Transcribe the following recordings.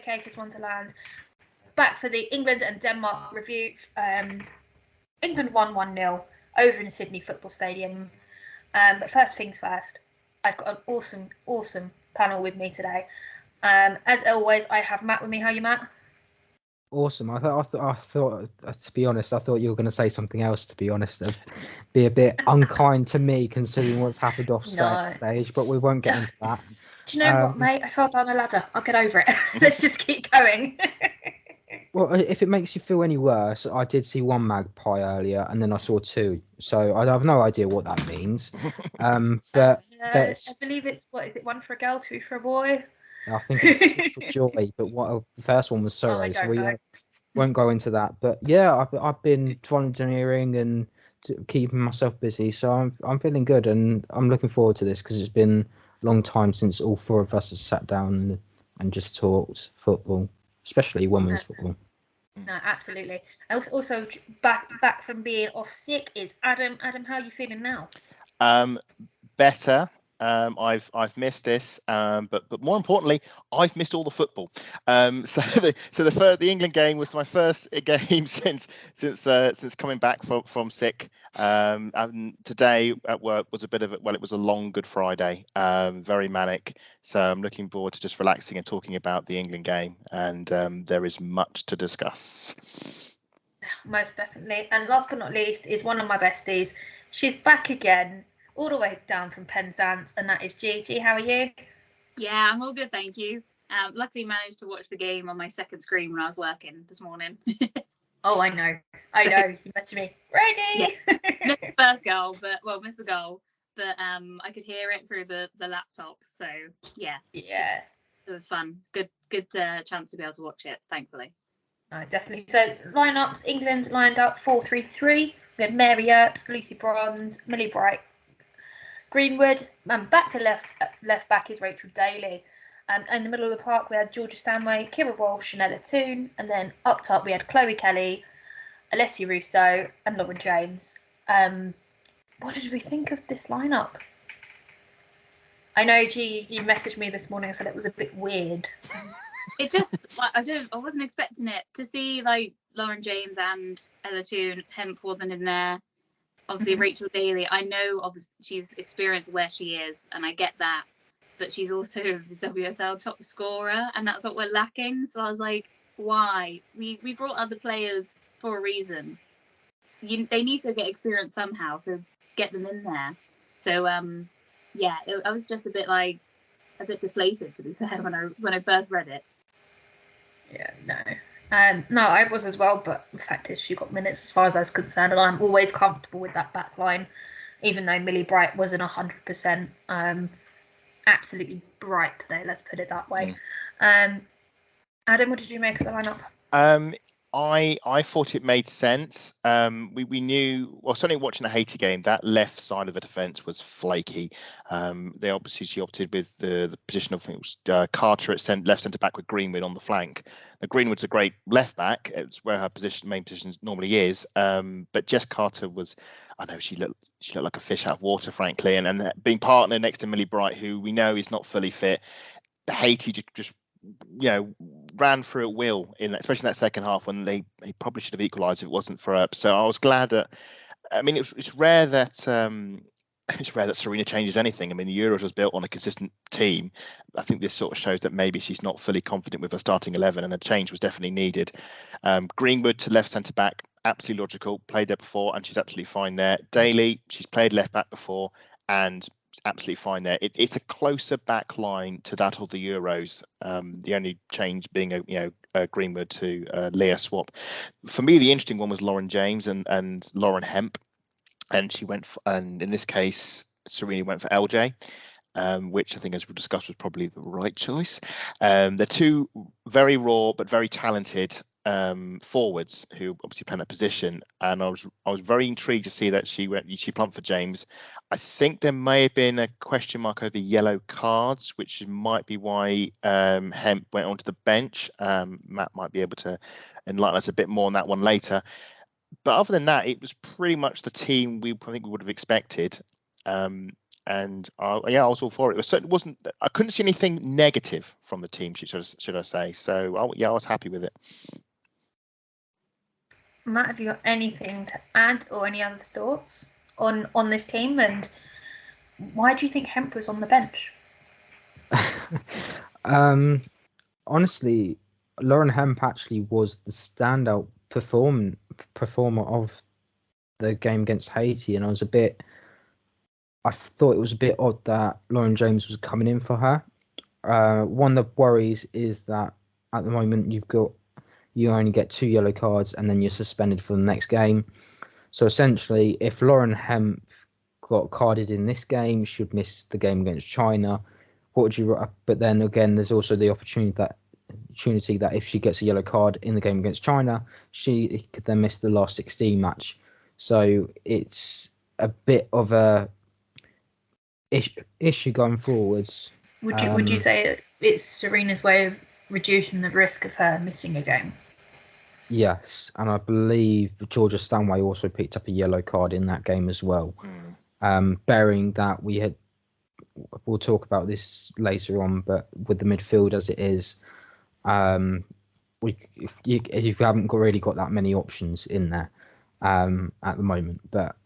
Akers Wonderland, back for the England and Denmark review. England won 1-0 over in Sydney Football Stadium. But first things first, I've got an awesome panel with me today. As always, I have Matt with me. How are you, Matt? Awesome. I thought, to be honest, I thought you were going to say something else. To be honest, it'd be a bit unkind to me considering what's happened off stage. But we won't get into that. Do you know what, mate? I fell down a ladder. I'll get over it. Let's just keep going. Well, if it makes you feel any worse, I did see one magpie earlier, and then I saw two. So I have no idea what that means. But I believe it's one for a girl, two for a boy. I think it's for joy, but the first one was sorrow, so we won't go into that. But yeah, I've been volunteering and keeping myself busy, so I'm feeling good, and I'm looking forward to this because it's been a long time since all four of us have sat down and just talked football, especially women's football. No, absolutely. Also, back from being off sick is Adam. Adam, how are you feeling now? Better. I've missed this, but more importantly, I've missed all the football. So the England game was my first game since coming back from sick. And today at work was it was a long Good Friday, very manic. So I'm looking forward to just relaxing and talking about the England game, and there is much to discuss. Most definitely. And last but not least is one of my besties. She's back again, all the way down from Penzance, and that is Gigi. How are you? Yeah, I'm all good, thank you. Luckily managed to watch the game on my second screen when I was working this morning. Oh, I know. You messaged me. Ready? Yeah. Missed the first goal, missed the goal, but I could hear it through the laptop. So yeah, it was fun. Good chance to be able to watch it, thankfully. No, definitely. So lineups: England lined up 4-3-3. We had Mary Earps, Lucy Bronze, Millie Bright, Greenwood, and back to left back is Rachel Daly. In the middle of the park, we had Georgia Stanway, Kira Walsh, Shanella Toon, and then up top we had Chloe Kelly, Alessia Russo, and Lauren James. What did we think of this lineup? I know you messaged me this morning and said it was a bit weird. It just, I wasn't expecting it to see like Lauren James and Ella Toon. Hemp wasn't in there. Obviously, Rachel Daly, I know obviously she's experienced where she is, and I get that, but she's also the WSL top scorer, and that's what we're lacking. So I was like, why? We brought other players for a reason. They need to get experience somehow, so get them in there. So I was just a bit deflated, to be fair, when I first read it. Yeah, no. No, I was as well, but the fact is she got minutes as far as I was concerned, and I'm always comfortable with that back line, even though Millie Bright wasn't 100%. Absolutely bright today, let's put it that way. Adam, what did you make of the lineup? I thought it made sense. We knew, well, certainly watching the Haiti game, that left side of the defence was flaky. She opted with the position of, I think it was Carter at left centre back with Greenwood on the flank. Now, Greenwood's a great left back. It's where her main position normally is. But Jess Carter was, I know she looked like a fish out of water, frankly. And being partnered next to Millie Bright, who we know is not fully fit, Haiti just ran through at will, especially in that second half when they probably should have equalised if it wasn't for Earp. So I was glad that. I mean, it's rare that Serena changes anything. I mean, the Euros was built on a consistent team. I think this sort of shows that maybe she's not fully confident with her starting 11, and a change was definitely needed. Greenwood to left centre back, absolutely logical. Played there before, and she's absolutely fine there. Daly, she's played left back before, and absolutely fine there. It's a closer back line to that of the Euros. The only change being a Greenwood to Leah swap. For me, the interesting one was Lauren James and Lauren Hemp, and and in this case, Serena went for LJ, which I think, as we discussed, was probably the right choice. They're two very raw but very talented forwards who obviously play that position, and I was very intrigued to see that she plumped for James. I think there may have been a question mark over yellow cards, which might be why Hemp went onto the bench. Matt might be able to enlighten us a bit more on that one later. But other than that, it was pretty much the team I think we would have expected. And I was all for it. It certainly wasn't. I couldn't see anything negative from the team, should I say? So I was happy with it. Matt, have you got anything to add or any other thoughts on this team? And why do you think Hemp was on the bench? Honestly, Lauren Hemp actually was the standout performer of the game against Haiti, and I thought it was a bit odd that Lauren James was coming in for her. One of the worries is that at the moment you only get 2 yellow cards and then you're suspended for the next game. So essentially, if Lauren Hemp got carded in this game, she would miss the game against China. But then again, there's also the opportunity that if she gets a yellow card in the game against China, she could then miss the last 16 match. So it's a bit of a issue going forwards. Would you say it's Serena's way of reducing the risk of her missing a game? Yes, and I believe Georgia Stanway also picked up a yellow card in that game as well. Bearing that we'll talk about this later on, but with the midfield as it is, if you haven't really got that many options in there at the moment, but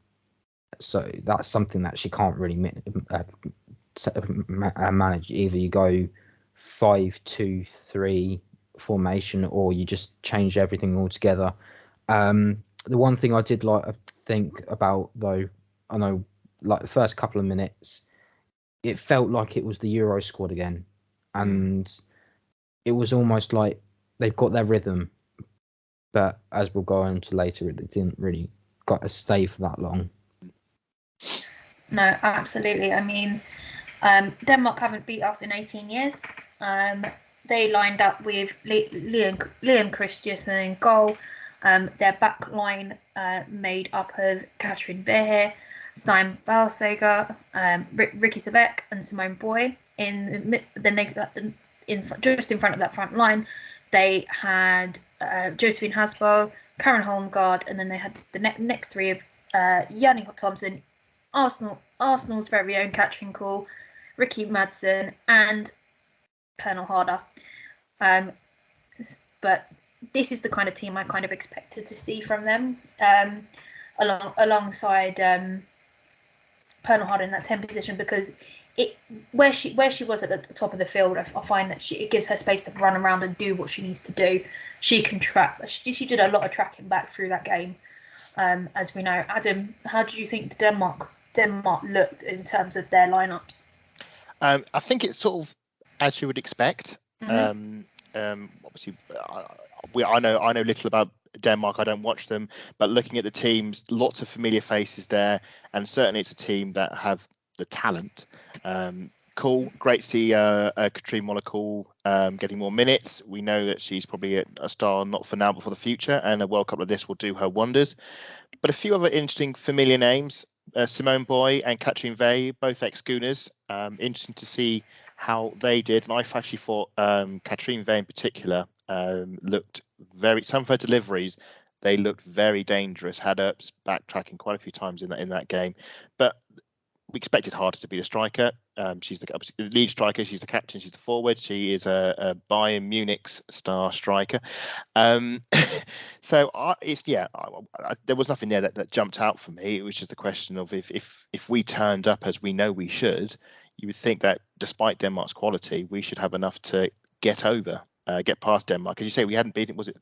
so that's something that she can't really manage. Either you go 5-2-3 formation, or you just change everything altogether. The one thing I did think about, though, I know like the first couple of minutes, it felt like it was the Euro squad again, and it was almost like they've got their rhythm. But as we'll go into later, it didn't really got to stay for that long. No, absolutely. I mean, Denmark haven't beat us in 18 years. They lined up with Liam Christensen in goal. Their back line made up of Katrin Verheer, Stein Balsager, Ricky Savek, and Simone Boy. Just in front of that front line, they had Josephine Hasbo, Karen Holmgaard, and then they had the next three of Yanni Thompson, Arsenal's very own Katrin Call, Ricky Madsen, and Pernell Harder. But this is the kind of team I kind of expected to see from them, alongside Pernell Harder in that 10 position, because where she was at the top of the field, I find that it gives her space to run around and do what she needs to do. She can track. She did a lot of tracking back through that game, as we know. Adam, how did you think Denmark looked in terms of their lineups? I think it's sort of as you would expect. Obviously, I know little about Denmark. I don't watch them, but looking at the teams, lots of familiar faces there, and certainly it's a team that have the talent. Cool, great to see Katrine Mollekal getting more minutes. We know that she's probably a star not for now but for the future, and a World Cup like this will do her wonders. But a few other interesting familiar names: Simone Boy and Katrin Vey, both ex-Schooners. Interesting to see how they did, and I actually thought Katrin Vey in particular looked some of her deliveries. They looked very dangerous. Had ups, backtracking quite a few times in that game, but we expected Harder to be the striker. She's the lead striker. She's the captain. She's the forward. She is a Bayern Munich's star striker. So there was nothing there that jumped out for me. It was just a question of if we turned up as we know we should, you would think that despite Denmark's quality, we should have enough to get past Denmark. As you say, we hadn't beaten. Was it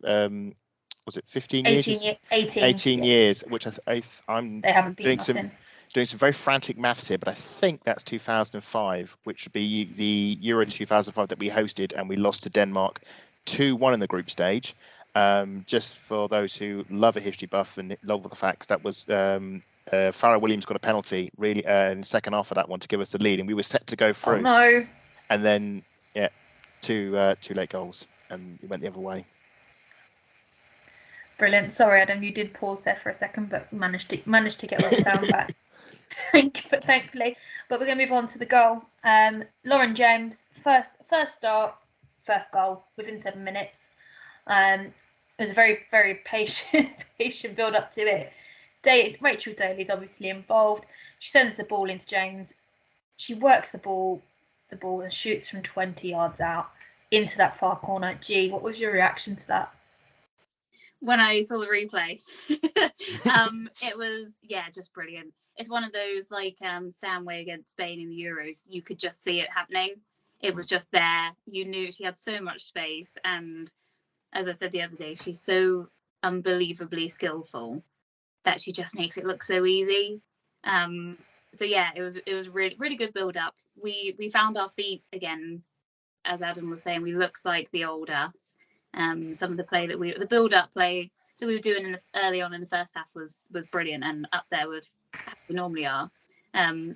15 years? 18 years, which I'm they haven't beaten us in. Doing some very frantic maths here, but I think that's 2005, which would be the Euro 2005 that we hosted, and we lost to Denmark 2-1 in the group stage. Just for those who love a history buff and love the facts, that was Farrah Williams got a penalty really in the second half of that one to give us the lead, and we were set to go through. Oh no! And then two late goals, and it went the other way. Brilliant. Sorry, Adam, you did pause there for a second, but managed to get all the sound back. Thankfully. But we're going to move on to the goal. Lauren James, first goal within 7 minutes. It was a very, very patient build up to it. Rachel Daly's obviously involved. She sends the ball into James. She works the ball and shoots from 20 yards out into that far corner. G, what was your reaction to that? When I saw the replay, it was just brilliant. It's one of those like Stanway against Spain in the Euros. You could just see it happening. It was just there. You knew she had so much space, and as I said the other day, she's so unbelievably skillful that she just makes it look so easy. So yeah, it was really, really good build up. We found our feet again, as Adam was saying. We looked like the old us. Some of the build up play that we were doing early on in the first half was brilliant and up there with how we normally are.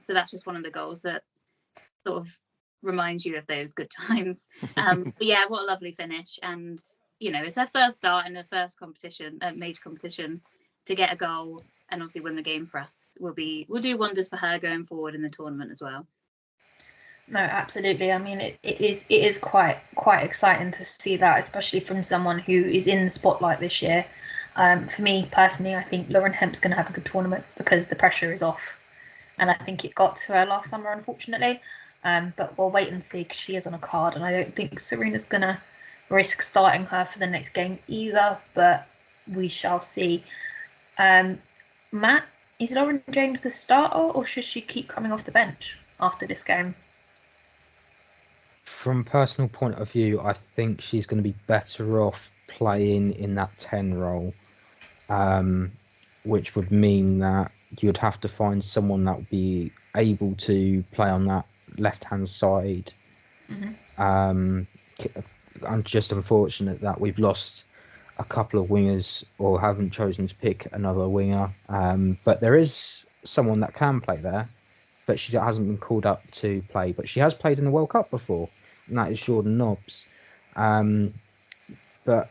So that's just one of the goals that sort of reminds you of those good times. But yeah, what a lovely finish. And it's her first start in her first competition, major competition, to get a goal and obviously win the game for us will do wonders for her going forward in the tournament as well. No, absolutely. I mean, it is quite exciting to see that, especially from someone who is in the spotlight this year. For me personally, I think Lauren Hemp's going to have a good tournament because the pressure is off, and I think it got to her last summer, unfortunately. But we'll wait and see because she is on a card, and I don't think Serena's going to risk starting her for the next game either. But we shall see. Matt, is Lauren James the starter, or should she keep coming off the bench after this game? From a personal point of view, I think she's going to be better off playing in that 10 role, which would mean that you'd have to find someone that would be able to play on that left-hand side. I'm just unfortunate that we've lost a couple of wingers or haven't chosen to pick another winger. But there is someone that can play there, but she hasn't been called up to play. But she has played in the World Cup before, and that is Jordan Nobbs. But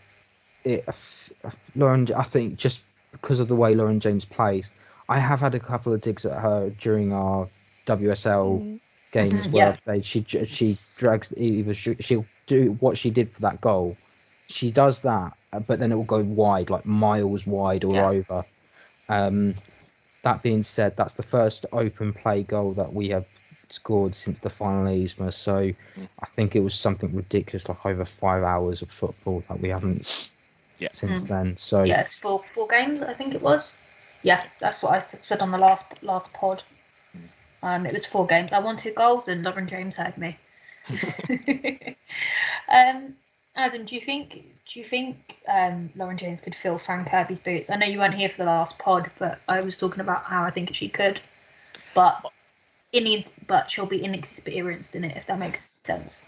Lauren, I think just because of the way Lauren James plays, I have had a couple of digs at her during our WSL games where she drags she'll do what she did for that goal. She does that, but then it will go wide, like miles wide or over. That being said, that's the first open play goal that we have scored since the final Isma. So I think it was something ridiculous, like over 5 hours of football that we haven't since then. So yes, four games, I think it was. Yeah, that's what I said on the last pod. It was 4 games. I won 2 goals, and Lauren James had me. Adam, do you think Lauren James could fill Fran Kirby's boots? I know you weren't here for the last pod, but I was talking about how I think she could, but she'll be inexperienced in it, if that makes sense.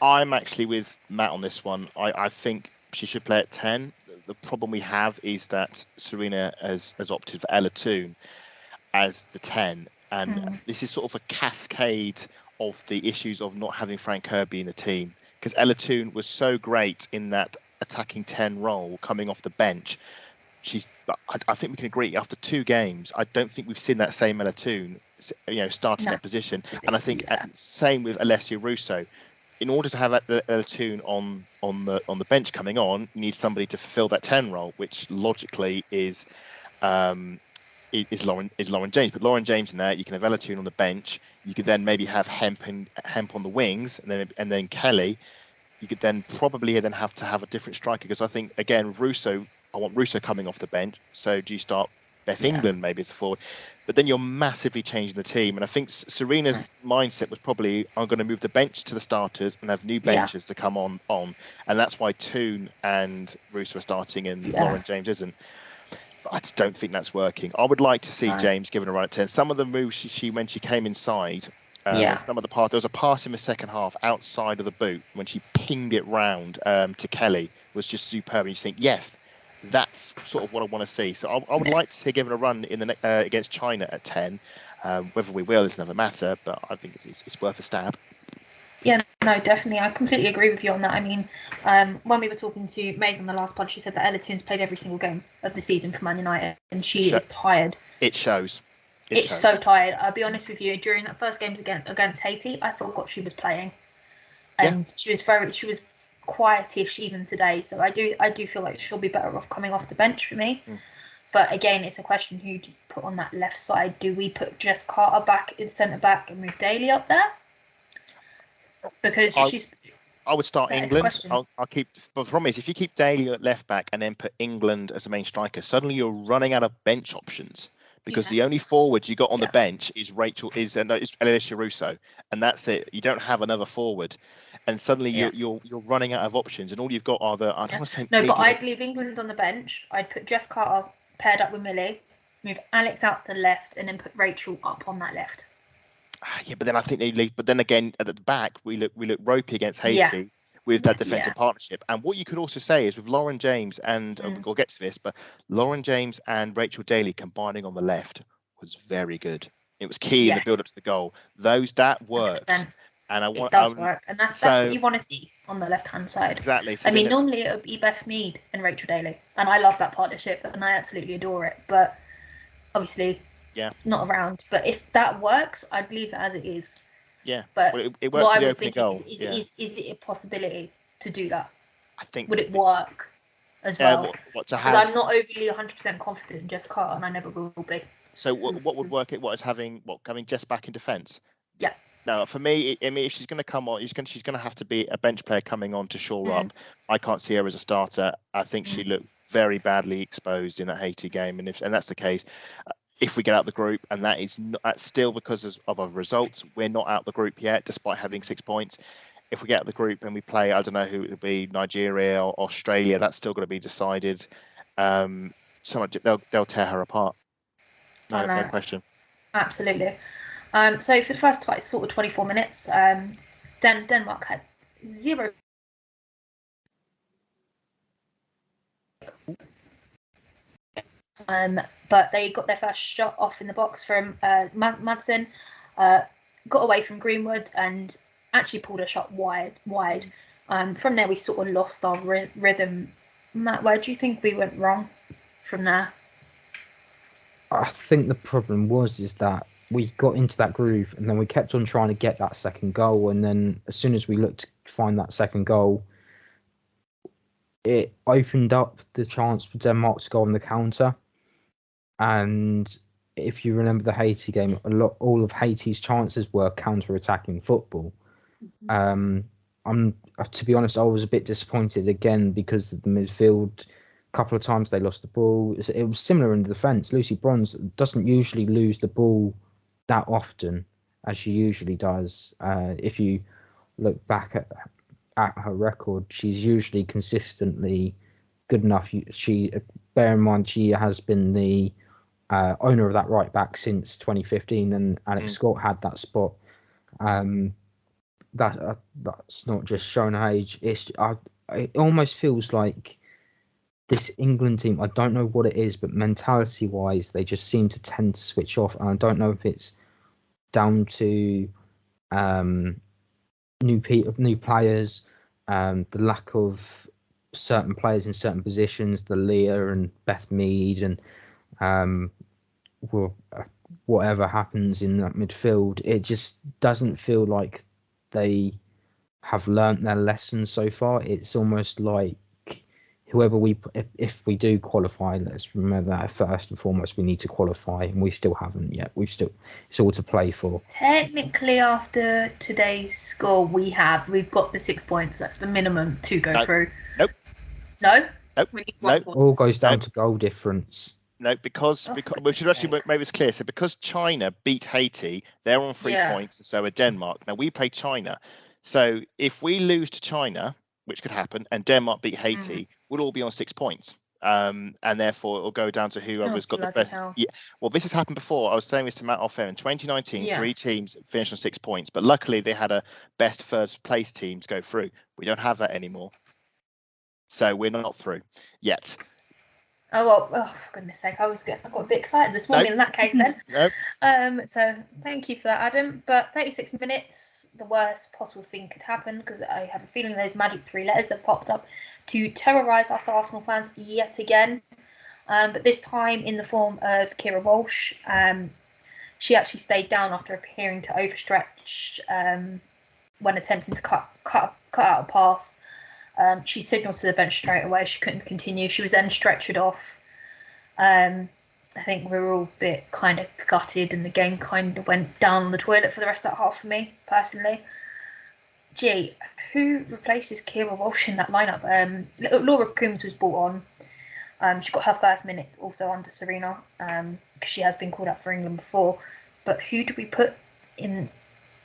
I'm actually with Matt on this one. I think she should play at 10. The problem we have is that Serena has opted for Ella Toone as the 10, and this is sort of a cascade of the issues of not having Fran Kirby in the team. Because Ella Toone was so great in that attacking 10 role coming off the bench. I think we can agree after 2 games, I don't think we've seen that same Ella Toone, starting that position. And I think same with Alessia Russo. In order to have Ella Toone on the bench coming on, you need somebody to fulfill that 10 role, which logically is Lauren James. But Lauren James in there, you can have Ella Toone on the bench. You could then maybe have Hemp on the wings, and then Kelly. You could then probably have to have a different striker, because I think again I want Russo coming off the bench. So do you start Beth England maybe as a forward? But then you're massively changing the team, and I think Serena's mindset was probably, I'm going to move the bench to the starters and have new benches to come on, and that's why Toone and Russo are starting and Lauren James isn't. But I just don't think that's working. I would like to see James given a run at 10. Some of the moves she when she came inside, some of the there was a pass in the second half outside of the boot when she pinged it round to Kelly, was just superb. And you think, yes, that's sort of what I want to see. So I would like to see given a run in the against China at 10. Whether we will is another matter, but I think it's worth a stab. Yeah, no, definitely. I completely agree with you on that. I mean, when we were talking to Maze on the last pod, she said that Ella Toon's played every single game of the season for Man United, and she is tired. It shows. It's so tired. I'll be honest with you. During that first game against Haiti, I forgot she was playing, and she was quietish even today. So I do feel like she'll be better off coming off the bench for me. But again, it's a question: who do you put on that left side? Do we put Jess Carter back in centre back and move Daly up there? Because I would start England. I'll keep. But the problem is, if you keep Daly at left back and then put England as a main striker, suddenly you're running out of bench options because the only forward you got on the bench is Alicia Russo, and that's it. You don't have another forward, and suddenly you're running out of options, and all you've got are the. I don't want to say no, but I'd leave England on the bench. I'd put Jess Carter paired up with Millie, move Alex out to the left, and then put Rachel up on that left. Yeah, but then I think they leave. But then again, at the back, we look ropey against Haiti with that defensive partnership. And what you could also say is with Lauren James and we'll get to this, but Lauren James and Rachel Daly combining on the left was very good. It was key in the build up to the goal. That works. 100%. And it does work, and that's what you want to see on the left-hand side. Exactly. So I mean, normally it would be Beth Mead and Rachel Daly, and I love that partnership, and I absolutely adore it. But obviously, not around. But if that works, I'd leave it as it is. Yeah. But it works what for the I was opening thinking goal. Is it a possibility to do that? I think. Would it work as well? What to Because have? I'm not overly 100% confident in Jess Carter, and I never will be. So what would work? What is having Jess back in defence? Yeah. No, for me, I mean, if she's going to come on, she's going to have to be a bench player coming on to shore up. I can't see her as a starter. I think she looked very badly exposed in that Haiti game, and that's the case, if we get out the group, and that's still because of our results, we're not out the group yet, despite having 6 points. If we get out the group and we play, I don't know who it will be, Nigeria or Australia, that's still going to be decided. They'll tear her apart. No question. Absolutely. So for the first sort of 24 minutes, Denmark had 0. But they got their first shot off in the box from Madsen, got away from Greenwood and actually pulled a shot wide. From there, we sort of lost our rhythm. Matt, where do you think we went wrong from there? I think the problem is that we got into that groove and then we kept on trying to get that second goal. And then as soon as we looked to find that second goal, it opened up the chance for Denmark to go on the counter. And if you remember the Haiti game, all of Haiti's chances were counter-attacking football. To be honest, I was a bit disappointed again because of the midfield. A couple of times they lost the ball. It was similar in the defence. Lucy Bronze doesn't usually lose the ball that often as she usually does. If you look back at her record, she's usually consistently good enough. Bear in mind, she has been the owner of that right back since 2015, and Alex Scott had that spot. That's not just showing her age. It almost feels like this England team, I don't know what it is, but mentality-wise, they just seem to tend to switch off. And I don't know if it's down to new players, the lack of certain players in certain positions, the Leah and Beth Mead, and whatever happens in that midfield, it just doesn't feel like they have learnt their lesson so far. It's almost like if we do qualify, let's remember that first and foremost we need to qualify, and we still haven't yet. It's all to play for. Technically, after today's score, we've got the 6 points. That's the minimum to go through. Nope. No. Nope. We need 1 point. All goes down to goal difference. No, because we should actually make this clear. So because China beat Haiti, they're on 3 points, and so are Denmark. Now we play China, so if we lose to China, which could happen, and Denmark beat Haiti, we'll all be on 6 points. And therefore it'll go down to whoever's got the best. Yeah. Well, this has happened before. I was saying this to Matt off air in 2019. 3 teams finished on 6 points, but luckily they had a best first place team to go through. We don't have that anymore, so we're not through yet. Oh well! Oh, for goodness sake! I got a bit excited this morning. In that case, then. Nope. So thank you for that, Adam. But 36 minutes, the worst possible thing could happen, because I have a feeling those magic 3 letters have popped up to terrorise us Arsenal fans yet again. But this time in the form of Kira Walsh. She actually stayed down after appearing to overstretch when attempting to cut out a pass. She signalled to the bench straight away she couldn't continue. She was then stretchered off. I think we were all a bit kind of gutted, and the game kind of went down the toilet for the rest of that half for me, personally. Gee, who replaces Kira Walsh in that lineup? Laura Coombs was brought on. She got her first minutes also under Serena, because she has been called up for England before. But who do we put in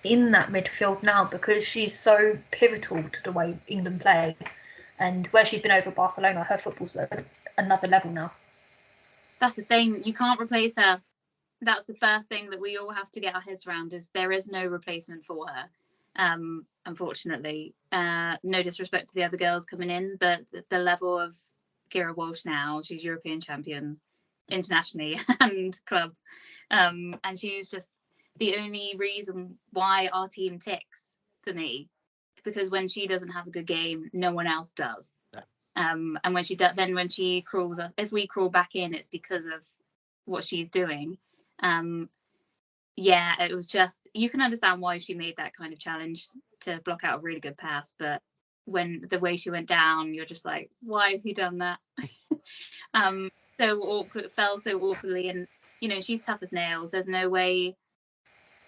that midfield now? Because she's so pivotal to the way England play, and where she's been over Barcelona, her football's at another level now. That's the thing. You can't replace her. That's the first thing that we all have to get our heads around, is there is no replacement for her. Unfortunately, no disrespect to the other girls coming in, but the level of Kira Walsh now, she's European champion internationally and club, and she's just the only reason why our team ticks for me, because when she doesn't have a good game, no one else does. And when she then when she crawls us, if we crawl back in, it's because of what she's doing. Yeah, it was just, you can understand why she made that kind of challenge to block out a really good pass, but when the way she went down, you're just like, why have you done that? So awkward, fell so awkwardly, and you know, she's tough as nails. There's no way,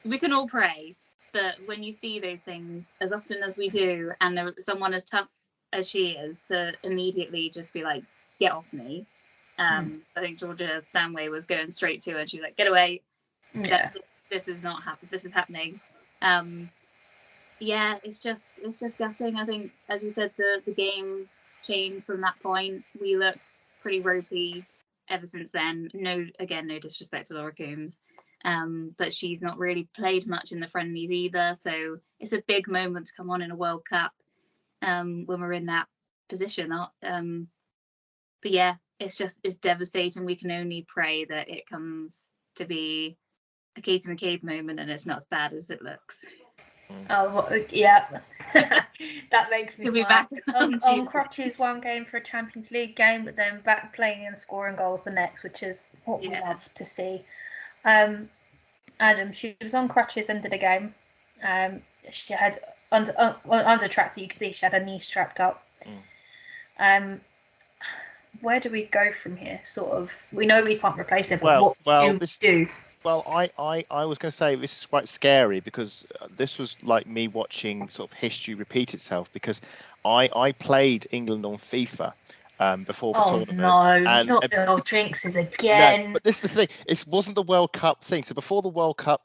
we can all pray, but when you see those things as often as we do, and someone as tough as she is, to immediately just be like, get off me. I think Georgia Stanway was going straight to her, and she was like, get away. Yeah. This is not this is happening. Yeah, it's just gutting. I think, as you said, the game changed from that point. We looked pretty ropey ever since then. No disrespect to Laura Coombs, but she's not really played much in the friendlies either. So it's a big moment to come on in a World Cup when we're in that position. But yeah, it's devastating. We can only pray that it comes to be a Katie McCabe moment and it's not as bad as it looks. Oh yeah, that makes me He'll be smile. back On crutches one game for a Champions League game, but then back playing and scoring goals the next, which is what we love to see. Adam, she was on crutches end of the game. She had under tractor, you can see she had her knee strapped up. Where do we go from here? Sort of, we know we can't replace it, but what do we do? Well, I was going to say this is quite scary, because this was like me watching sort of history repeat itself, because I played England on FIFA before the tournament. Oh no, not the old jinxes again. No, but this is the thing. It wasn't the World Cup thing. So before the World Cup,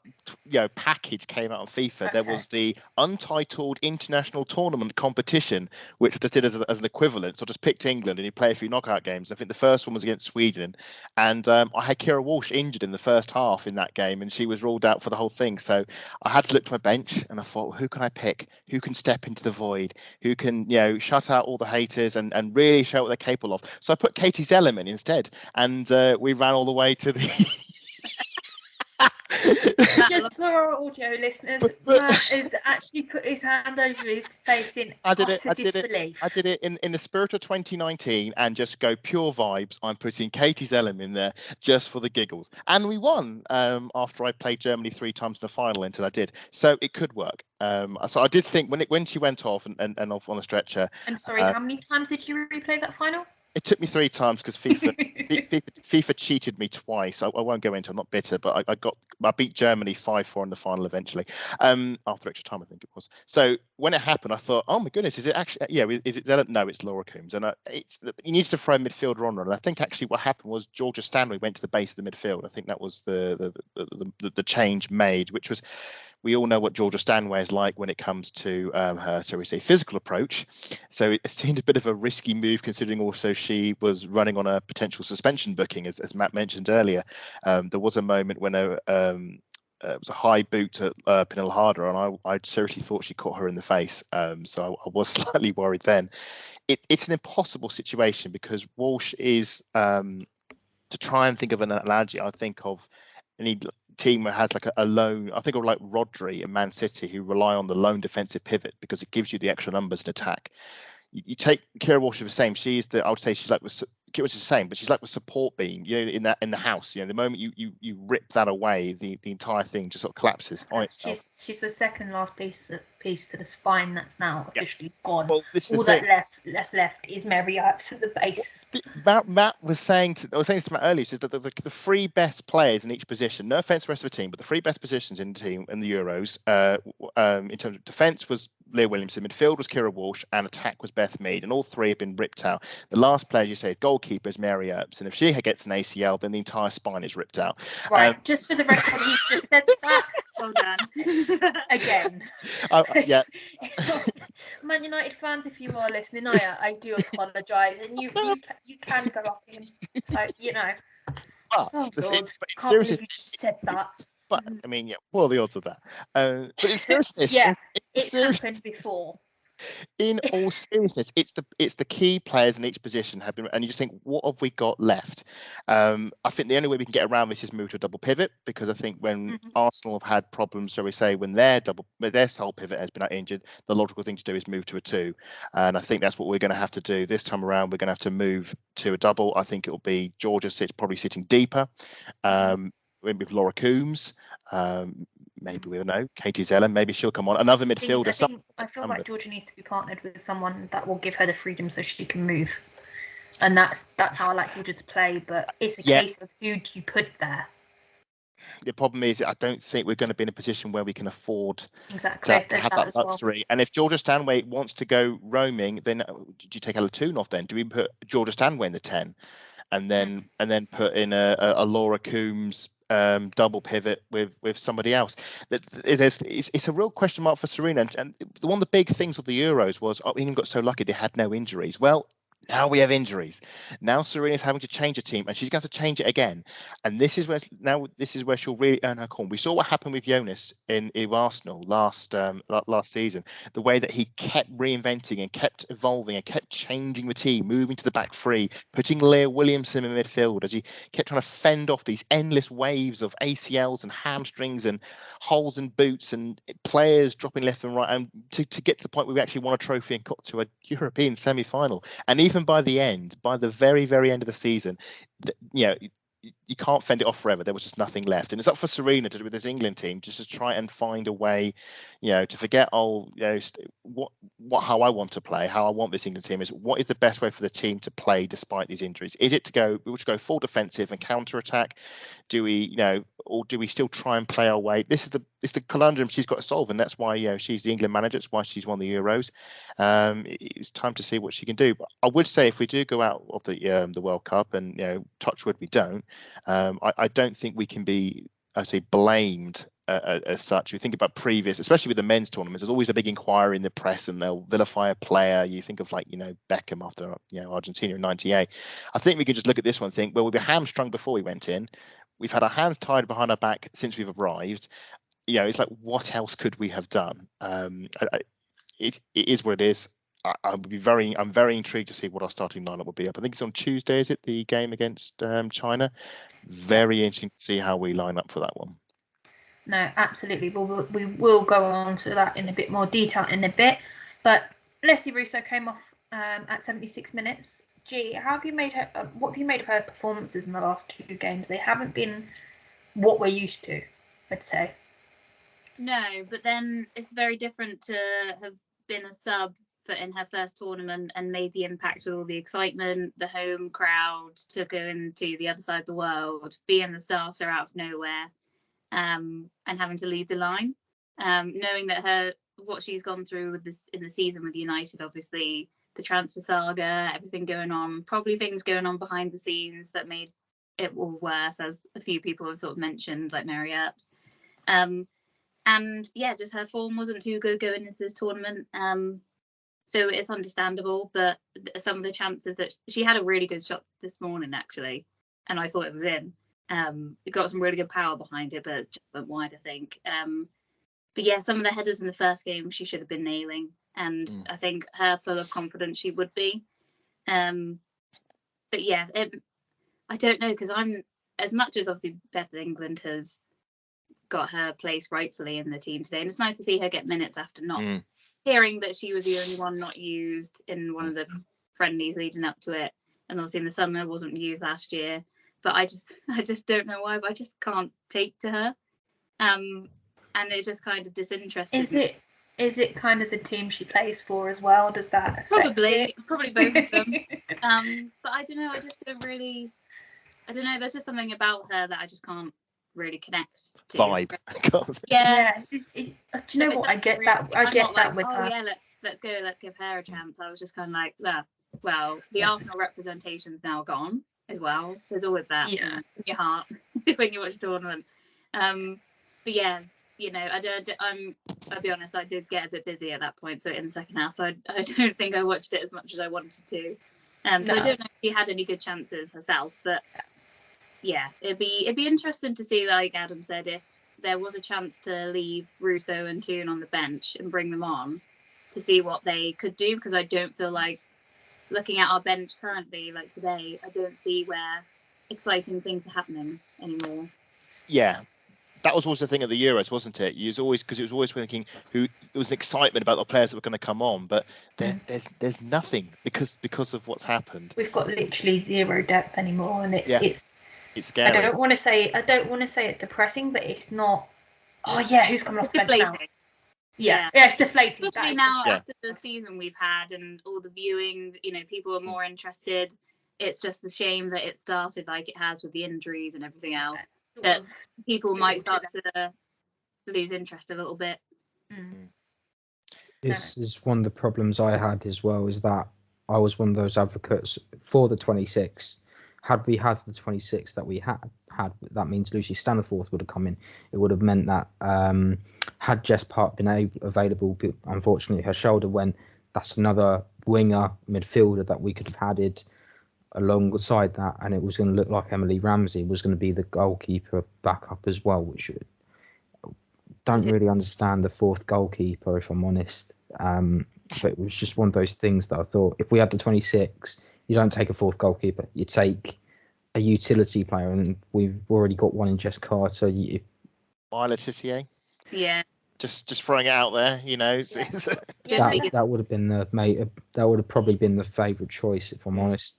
package came out on FIFA, there was the untitled international tournament competition, which I just did as an equivalent. So I just picked England and you play a few knockout games. I think the first one was against Sweden, and I had Kira Walsh injured in the first half in that game, and she was ruled out for the whole thing. So I had to look to my bench, and I thought, well, who can I pick? Who can step into the void? Who can shut out all the haters and really show what they're capable of? So I put Katie Zellerman instead, and we ran all the way to the. Just for our audio listeners, Matt has actually put his hand over his face in utter disbelief. I did it in the spirit of 2019, and just go pure vibes. I'm putting Katie Zellerman in there just for the giggles, and we won after I played Germany 3 times in the final until I did. So it could work. So I did think when she went off and off on a stretcher. And sorry, how many times did you replay that final? It took me 3 times because FIFA cheated me twice. I won't go into. I'm not bitter, but I beat Germany 5-4 in the final eventually. After extra time, I think it was. So when it happened, I thought, oh my goodness, is it actually? Yeah, is it Zella? No, it's Laura Coombs, and you need to throw a midfielder on her. And I think actually what happened was Georgia Stanley went to the base of the midfield. I think that was the change made, which was. We all know what Georgia Stanway is like when it comes to her, so we say, physical approach. So it seemed a bit of a risky move, considering also she was running on a potential suspension booking, as Matt mentioned earlier. There was a moment when it was a high boot at Penilla Harder, and I seriously thought she caught her in the face. So I was slightly worried then. It's an impossible situation, because Walsh is, to try and think of an analogy, I think of team that has like a lone, I think of like Rodri and Man City, who rely on the lone defensive pivot because it gives you the extra numbers in attack. You take Kira Walsh is the same. She's the, I would say she's like the, Kira's the same, but she's like the support beam, you know, in the house. You know, the moment you rip that away, the entire thing just sort of collapses on itself. She's the second last piece to the spine that's now officially gone. Well, this is all that's left is Mary Earps at the base. Matt was saying to this to Matt earlier, says that the three best players in each position, no offense to the rest of the team, but the three best positions in the team in the Euros, in terms of defense was Leah Williamson, midfield was Kira Walsh, and attack was Beth Mead, and all three have been ripped out. The last player, you say, is goalkeeper is Mary Earps, and if she gets an ACL, then the entire spine is ripped out. Right, just for the record, he's just said that. Well done. Again. Yeah. Man United fans, if you are listening, I do apologise, and you can go up him. So, you know. But oh, God. Can't believe you just said that. But I mean, yeah, what are the odds of that? But in seriousness, yes, it's happened before. In all seriousness, it's the key players in each position have been, and you just think, what have we got left? I think the only way we can get around this is move to a double pivot, because I think when Arsenal have had problems, shall we say, when their sole pivot has been injured, the logical thing to do is move to a two, and I think that's what we're going to have to do this time around. We're going to have to move to a double. I think it will be Georgia probably sitting deeper. With Laura Coombs, maybe we'll know Katie Zeller, maybe she'll come on. Another midfielder. I feel like Georgia needs to be partnered with someone that will give her the freedom so she can move, and that's how I like Georgia to play. But it's a case of who do you put there. The problem is, I don't think we're going to be in a position where we can afford to have that luxury. Well. And if Georgia Stanway wants to go roaming, then do you take Ella Toon off? Then do we put Georgia Stanway in the 10, and then put in a Laura Coombs double pivot with somebody else? It's a real question mark for Serena. And one of the big things of the Euros was England got so lucky they had no injuries. Well, now we have injuries. Now Serena's having to change a team, and she's going to have to change it again. And this is where she'll really earn her corn. We saw what happened with Jonas in Arsenal last season. The way that he kept reinventing and kept evolving and kept changing the team, moving to the back three, putting Leah Williamson in midfield as he kept trying to fend off these endless waves of ACLs and hamstrings and holes in boots and players dropping left and right, and to get to the point where we actually won a trophy and got to a European semi-final. And even by the very, very end of the season, you can't fend it off forever. There was just nothing left, and it's up for Serena to do with this England team just to try and find a way, to forget how I want to play, how I want this England team is. What is the best way for the team to play despite these injuries? Is it we should go full defensive and counter attack? Do we, or do we still try and play our way? It's the conundrum she's got to solve, and that's why she's the England manager. It's why she's won the Euros. It's time to see what she can do. But I would say if we do go out of the World Cup, and touch wood we don't, I don't think we can be, I say, blamed as such. You think about previous, especially with the men's tournaments, there's always a big inquiry in the press, and they'll vilify a player. You think of Beckham after Argentina in '98. I think we could just look at this one and think, well, we were hamstrung before we went in. We've had our hands tied behind our back since we've arrived. It's like, what else could we have done? It is what it is. I'm very intrigued to see what our starting lineup will be up. I think it's on Tuesday, is it, the game against China? Very interesting to see how we line up for that one. No, absolutely. We will go on to that in a bit more detail in a bit. But Leslie Russo came off at 76 minutes. What have you made of her performances in the last two games? They haven't been what we're used to, I'd say. No, but then it's very different to have been a sub in her first tournament and made the impact with all the excitement, the home crowd, to go into the other side of the world, being the starter out of nowhere, and having to lead the line. Knowing that what she's gone through with this in the season with United, obviously the transfer saga, everything going on, probably things going on behind the scenes that made it all worse, as a few people have sort of mentioned, like Mary Earps. And yeah, just her form wasn't too good going into this tournament. So it's understandable, but some of the chances that she had a really good shot this morning, actually, and I thought it was in. It got some really good power behind it, but just went wide, I think. But yeah, some of the headers in the first game she should have been nailing, and I think her full of confidence she would be. But yeah, I don't know, because I'm, as much as obviously Beth England has got her place rightfully in the team today. And it's nice to see her get minutes after not hearing that she was the only one not used in one of the friendlies leading up to it. And obviously in the summer wasn't used last year. But I just don't know why, but I just can't take to her. And it's just kind of disinterested. Is it kind of the team she plays for as well? Does that probably both of them? But I don't know. I just don't really. I don't know. There's just something about her that I just can't really connect to. Vibe. Yeah. Do you know what? I get that. I get that with her. Yeah, let's go. Let's give her a chance. I was just kind of like, well, the Arsenal representation's now gone as well. There's always that in your heart when you watch a tournament. But yeah, you know, I'll be honest, I did get a bit busy at that point. So in the second half, so I don't think I watched it as much as I wanted to. So I don't know if she had any good chances herself, but yeah, it'd be interesting to see, like Adam said, if there was a chance to leave Russo and Toon on the bench and bring them on to see what they could do, because I don't feel like, looking at our bench currently, like today, I don't see where exciting things are happening anymore. Yeah. That was also the thing at the Euros, wasn't it? It was always thinking there was an excitement about the players that were going to come on, but there's nothing because of what's happened. We've got literally zero depth anymore, and it's scary. I don't want to say it's depressing, but it's not. Oh yeah, who's coming off the bench now? Yeah, it's deflating. Especially now after the season we've had and all the viewings, you know, people are more interested. It's just a shame that it started like it has with the injuries and everything else. That people might start to lose interest a little bit. This is one of the problems I had as well, is that I was one of those advocates for the 26. Had we had the 26 that we had, that means Lucy Staniforth would have come in. It would have meant that had Jess Park been available, but unfortunately her shoulder went. That's another winger midfielder that we could have added alongside that, and it was going to look like Emily Ramsey was going to be the goalkeeper backup as well, which don't really understand the fourth goalkeeper, if I'm honest. But it was just one of those things that I thought, if we had the 26, you don't take a fourth goalkeeper, you take a utility player, and we've already got one in Jess Carter. Letitia. Yeah. Just throwing it out there, you know. That would have been that would have probably been the favourite choice, if I'm honest.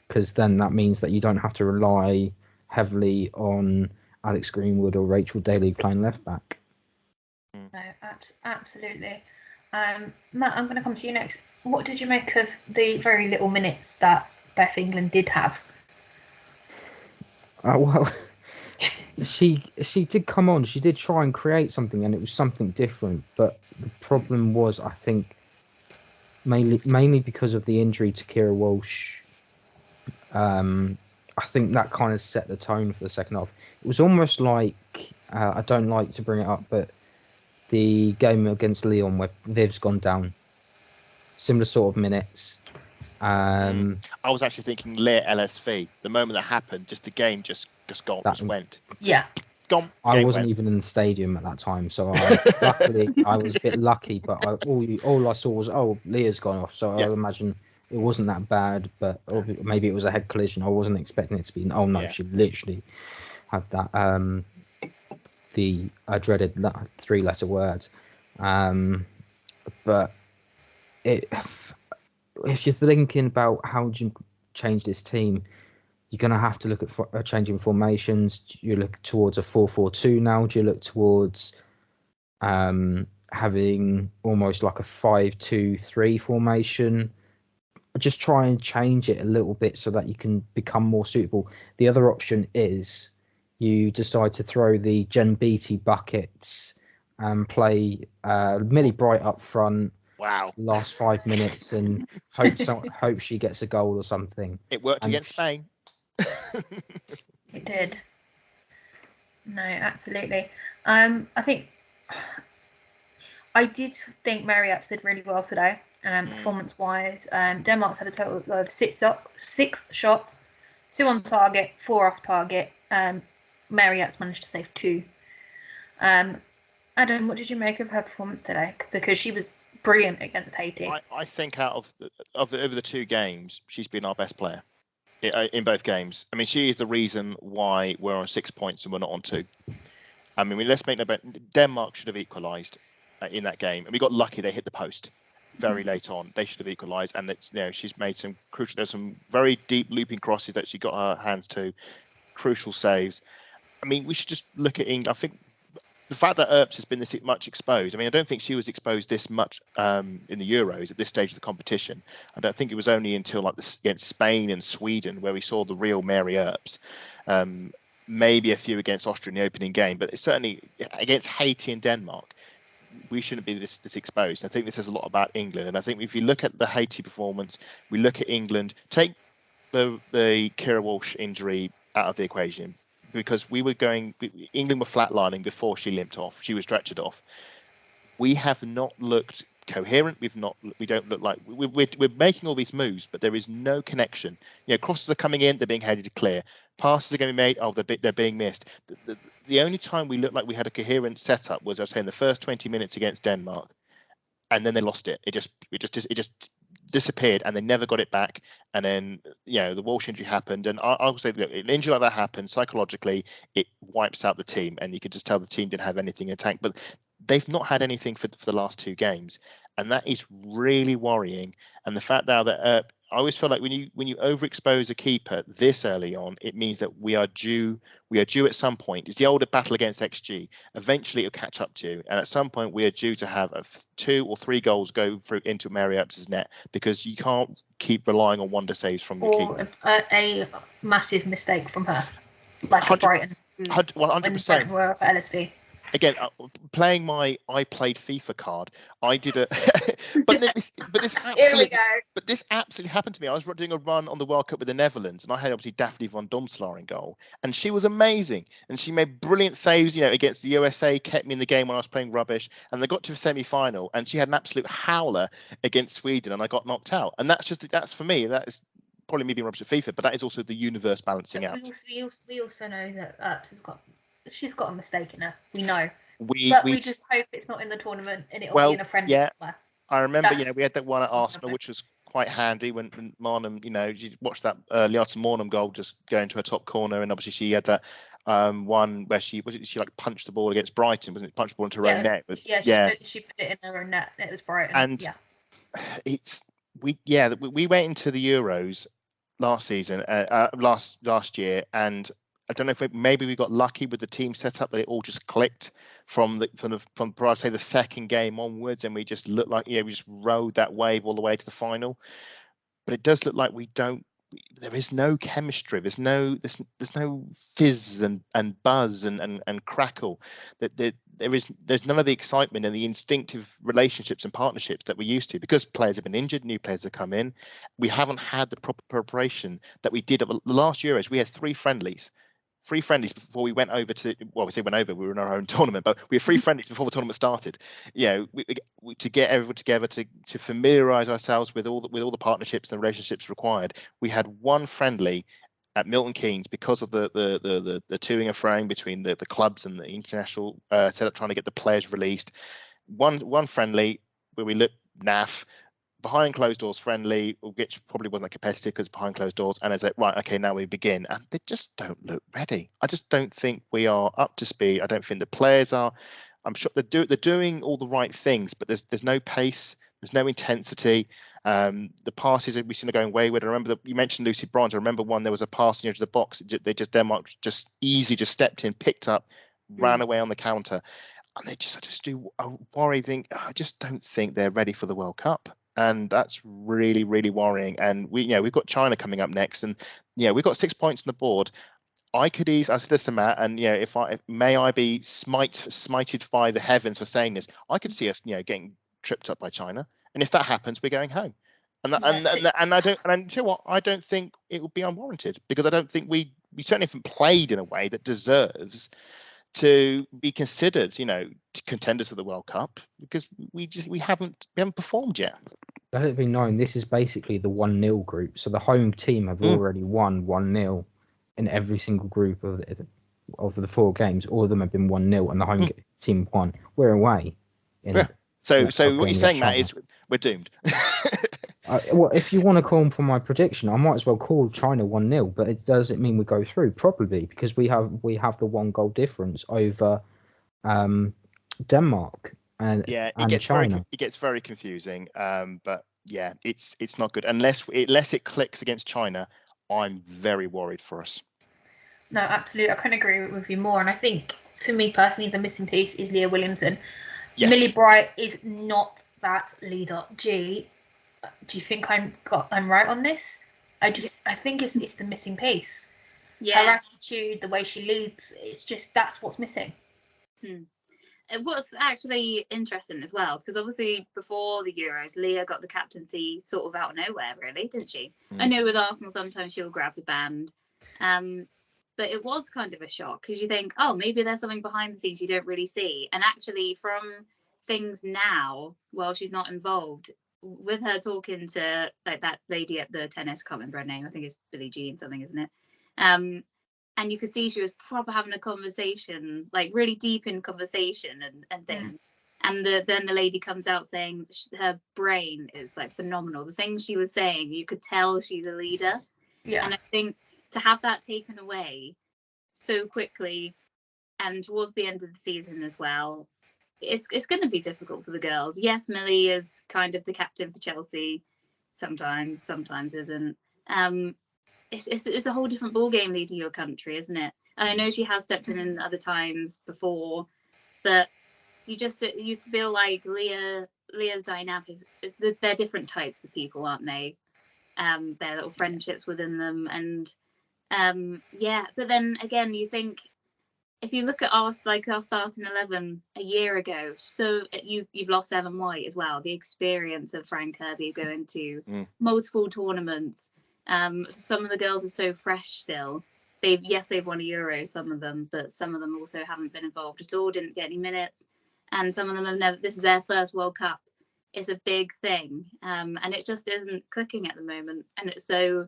Because then that means that you don't have to rely heavily on Alex Greenwood or Rachel Daly playing left back. No, absolutely. Matt, I'm going to come to you next. What did you make of the very little minutes that Beth England did have? Well, she did come on. She did try and create something, and it was something different. But the problem was, I think, mainly because of the injury to Kira Walsh. I think that kind of set the tone for the second half. It was almost like, I don't like to bring it up, but the game against Lyon where Viv's gone down. Similar sort of minutes. I was actually thinking Lear LSV. The moment that happened, just the game just went. Yeah. Gone. I wasn't even in the stadium at that time, so luckily I was a bit lucky. But all I saw was, Leah's gone off. So I imagine it wasn't that bad, but maybe it was a head collision. I wasn't expecting it to be. Oh no, she literally had that. The dreaded 3-letter word. But if you're thinking about how do you change this team, you're going to have to look at changing formations. Do you look towards a 4-4-2 now? Do you look towards having almost like a 5-2-3 formation? Just try and change it a little bit so that you can become more suitable. The other option is you decide to throw the Jen Beattie buckets and play Millie Bright up front. Wow. Last 5 minutes and hope she gets a goal or something. It worked against Spain. It did. No, absolutely. I did think Mary Epps did really well today, performance-wise. Denmark's had a total of 6 shots, 2 on target, 4 off target. Mary Epps managed to save 2. Adam, what did you make of her performance today? Because she was brilliant against Haiti. I think out of over the 2 games, she's been our best player. in both games. I mean, she is the reason why we're on 6 points and we're not on 2. I mean, let's make no bet. Denmark should have equalised in that game, and we got lucky. They hit the post very late on. They should have equalised, and that's, she's made some crucial. There's some very deep looping crosses that she got her hands to, crucial saves. I mean, we should just look at England. I think the fact that Earps has been this much exposed. I mean, I don't think she was exposed this much in the Euros at this stage of the competition. I don't think it was only until like against Spain and Sweden where we saw the real Mary Earps. Maybe a few against Austria in the opening game, but it's certainly against Haiti and Denmark, we shouldn't be this exposed. I think this says a lot about England. And I think if you look at the Haiti performance, we look at England, take the Kira Walsh injury out of the equation, because England were flatlining before she limped off. She was stretchered off. We have not looked coherent. We don't look like we're making all these moves, but there is no connection. Crosses are coming in, they're being headed clear. Passes are going to be made. Oh, they're being missed. The only time we looked like we had a coherent setup was, I was saying, the first 20 minutes against Denmark, and then they lost it. It just disappeared, and they never got it back. And then the Walsh injury happened, and I would say, look, an injury like that happens psychologically, it wipes out the team, and you could just tell the team didn't have anything in the tank. But they've not had anything for the last 2 games, and that is really worrying. And the fact now that I always feel like when you overexpose a keeper this early on, it means that we are due at some point. It's the older battle against XG. Eventually it'll catch up to you, and at some point we are due to have 2 or 3 goals go through into Mary Earps' net, because you can't keep relying on wonder saves from the keeper. A massive mistake from her, like at Brighton. 100%. Were up at LSV. Again, playing my I played FIFA card, I did a but this absolutely happened to me. I was doing a run on the World Cup with the Netherlands, and I had obviously Daphne von Domselaar in goal, and she was amazing, and she made brilliant saves, against the USA, kept me in the game when I was playing rubbish, and they got to a semi-final, and she had an absolute howler against Sweden, and I got knocked out. And that's for me, that is probably me being rubbish at FIFA, but that is also the universe balancing out. We also know that Earps she's got a mistake in her. We know. We just hope it's not in the tournament, and it'll be in a friendly somewhere. I remember, we had that one at Arsenal, which was quite handy when Marnham, you watched that Liata Marnham goal just go into her top corner, and obviously she had that one where she like punched the ball against Brighton, wasn't it? Punched the ball into her own net. She put it in her own net. It was Brighton. And we went into the Euros last season, last year, and I don't know if maybe we got lucky with the team setup that it all just clicked from I'd say the second game onwards, and we just looked like we just rode that wave all the way to the final. But it does look like there is no chemistry. There's no fizz and buzz and crackle. There's none of the excitement and the instinctive relationships and partnerships that we're used to, because players have been injured, new players have come in. We haven't had the proper preparation that we did at the last Euros. We had 3 friendlies before we went over to, we were in our own tournament, but we had 3 friendlies before the tournament started. To get everyone together, to familiarise ourselves with all the partnerships and relationships required. We had 1 friendly at Milton Keynes because of the toing and froing between the clubs and the international setup, trying to get the players released. One friendly where we looked naff. Behind closed doors friendly, which probably wasn't competitive because behind closed doors, and it's like, right, okay, now we begin, and they just don't look ready. I just don't think we are up to speed. I don't think the players are. I'm sure they're doing all the right things, but there's no pace, there's no intensity. The passes we seem to going wayward. I remember you mentioned Lucy Bronze. I remember there was a pass near to the box. Denmark just stepped in, picked up, ran away on the counter, and I just worry. I just don't think they're ready for the World Cup. And that's really, really worrying. And we've got China coming up next, and we've got 6 points on the board. I said this to Matt, and if I be smited by the heavens for saying this, I could see us getting tripped up by China, and if that happens, we're going home. And I don't think it would be unwarranted, because I don't think we certainly haven't played in a way that deserves to be considered, contenders for the World Cup, because we haven't performed yet. Let it be known, this is basically the 1-0 group. So the home team have already won 1-0 in every single group of the 4 games. All of them have been 1-0, and the home team won. We're away. So what you're saying, Matt, is we're doomed. Well, if you want to call for my prediction, I might as well call China 1-0, but it doesn't mean we go through, probably, because we have the 1 goal difference over Denmark and China. It gets very confusing. But yeah, it's not good unless it clicks against China. I'm very worried for us. No, absolutely. I couldn't agree with you more. And I think for me personally, the missing piece is Leah Williamson. Yes. Millie Bright is not that leader. G, do you think I'm right on this? I think it's the missing piece. Yeah. Her attitude, the way she leads, it's just that's what's missing. What's actually interesting as well, because obviously before the Euros, Leah got the captaincy sort of out of nowhere, really, didn't she? I know with Arsenal sometimes she'll grab the band, but it was kind of a shock because you think, oh, maybe there's something behind the scenes you don't really see. And actually from things now, while she's not involved, with her talking to like that lady at the tennis, I can't remember her name, I think it's Billie Jean something, isn't it? And you could see she was proper having a conversation, like really deep in conversation and things. And then the lady comes out saying her brain is like phenomenal. The things she was saying, you could tell she's a leader. Yeah. And I think to have that taken away so quickly and towards the end of the season as well, it's going to be difficult for the girls. Yes, Millie is kind of the captain for Chelsea. Sometimes isn't. It's a whole different ballgame leading your country, isn't it? And I know she has stepped in other times before, but you feel like Leah's dynamics. They're different types of people, aren't they? Their little friendships within them, and But then again, you think if you look at our starting 11 a year ago, so you've lost Ellen White as well. The experience of Fran Kirby going to multiple tournaments. Some of the girls are so fresh still. They've won a Euro, some of them, but some of them also haven't been involved at all, didn't get any minutes. And some of them have never, this is their first World Cup. It's a big thing. And it just isn't clicking at the moment. And it's so,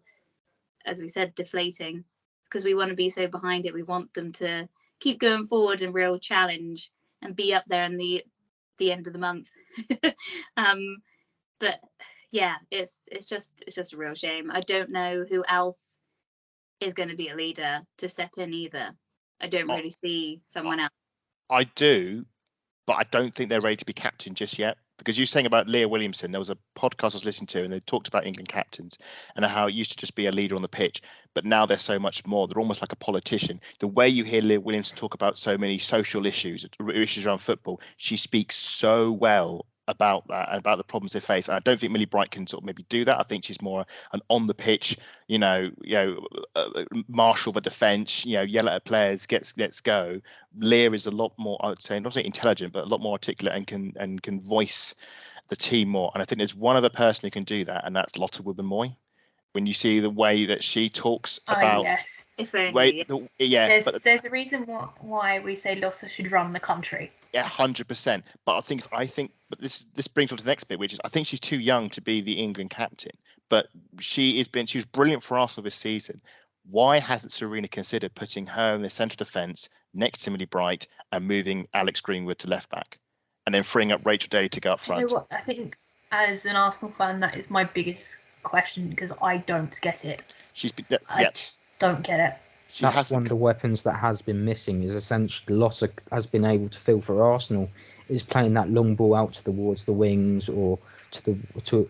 as we said, deflating because we want to be so behind it. We want them to keep going forward and real challenge and be up there in the end of the month. But yeah, it's just a real shame. I don't know who else is going to be a leader to step in either. I don't really see someone else. I do, but I don't think they're ready to be captain just yet. Because you're saying about Leah Williamson, there was a podcast I was listening to and they talked about England captains and how it used to just be a leader on the pitch, but now they're so much more. They're almost like a politician. The way you hear Leah Williamson talk about so many social issues around football, she speaks so well about that and about the problems they face. And I don't think Millie Bright can sort of maybe do that. I think she's more an on the pitch, marshal the defence, yell at her players, let's go. Leah is a lot more, I would say, not only intelligent, but a lot more articulate and can voice the team more. And I think there's one other person who can do that, and that's Lottie Woodman-Moy. When you see the way that she talks about, yes. There's a reason why we say Lottie should run the country. Yeah, 100%. But but this brings on to the next bit, which is I think she's too young to be the England captain. But she was brilliant for Arsenal this season. Why hasn't Serena considered putting her in the centre defence next to Millie Bright and moving Alex Greenwood to left back, and then freeing up Rachel Daly to go up front? You know what? I think as an Arsenal fan, that is my biggest question because I don't get it. I just don't get it. That's one of the weapons that has been missing. Is essentially Lottie has been able to fill for Arsenal is playing that long ball out towards the wings or